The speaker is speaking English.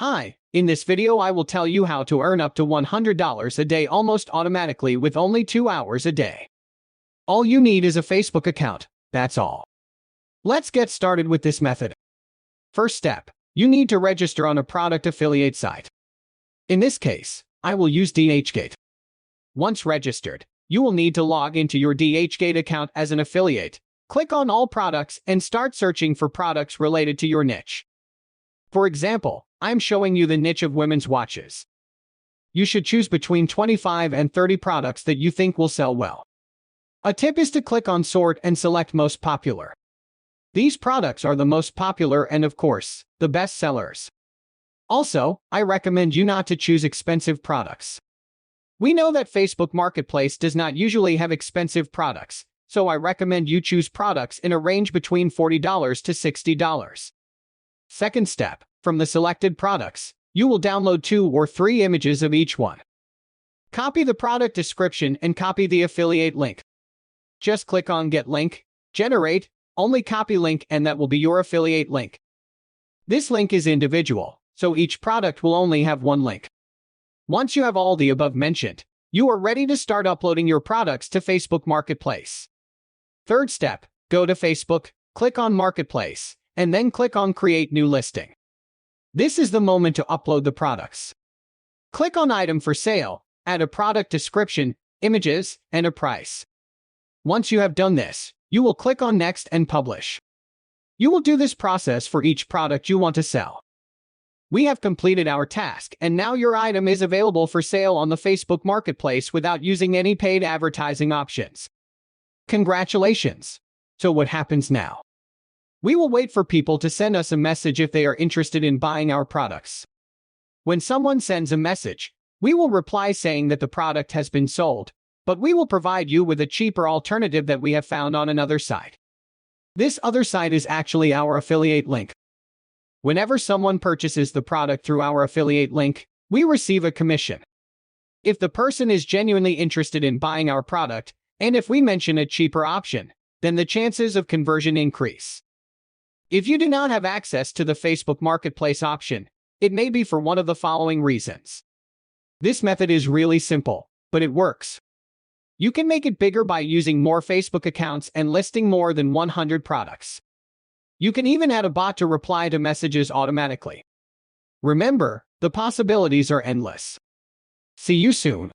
Hi, in this video I will tell you how to earn up to $100 a day almost automatically with only 2 hours a day. All you need is a Facebook account, that's all. Let's get started with this method. First step, you need to register on a product affiliate site. In this case, I will use DHgate. Once registered, you will need to log into your DHgate account as an affiliate, click on All Products and start searching for products related to your niche. For example, I'm showing you the niche of women's watches. You should choose between 25 and 30 products that you think will sell well. A tip is to click on Sort and select Most Popular. These products are the most popular and, of course, the best sellers. Also, I recommend you not to choose expensive products. We know that Facebook Marketplace does not usually have expensive products, so I recommend you choose products in a range between $40 to $60. Second step, from the selected products, you will download 2 or 3 images of each one. Copy the product description and copy the affiliate link. Just click on Get Link, Generate, only copy link, and that will be your affiliate link. This link is individual, so each product will only have one link. Once you have all the above mentioned, you are ready to start uploading your products to Facebook Marketplace. Third step, go to Facebook, click on Marketplace, and then click on Create New Listing. This is the moment to upload the products. Click on Item for Sale, add a product description, images, and a price. Once you have done this, you will click on Next and Publish. You will do this process for each product you want to sell. We have completed our task, and now your item is available for sale on the Facebook Marketplace without using any paid advertising options. Congratulations! So what happens now? We will wait for people to send us a message if they are interested in buying our products. When someone sends a message, we will reply saying that the product has been sold, but we will provide you with a cheaper alternative that we have found on another site. This other site is actually our affiliate link. Whenever someone purchases the product through our affiliate link, we receive a commission. If the person is genuinely interested in buying our product, and if we mention a cheaper option, then the chances of conversion increase. If you do not have access to the Facebook Marketplace option, it may be for one of the following reasons. This method is really simple, but it works. You can make it bigger by using more Facebook accounts and listing more than 100 products. You can even add a bot to reply to messages automatically. Remember, the possibilities are endless. See you soon.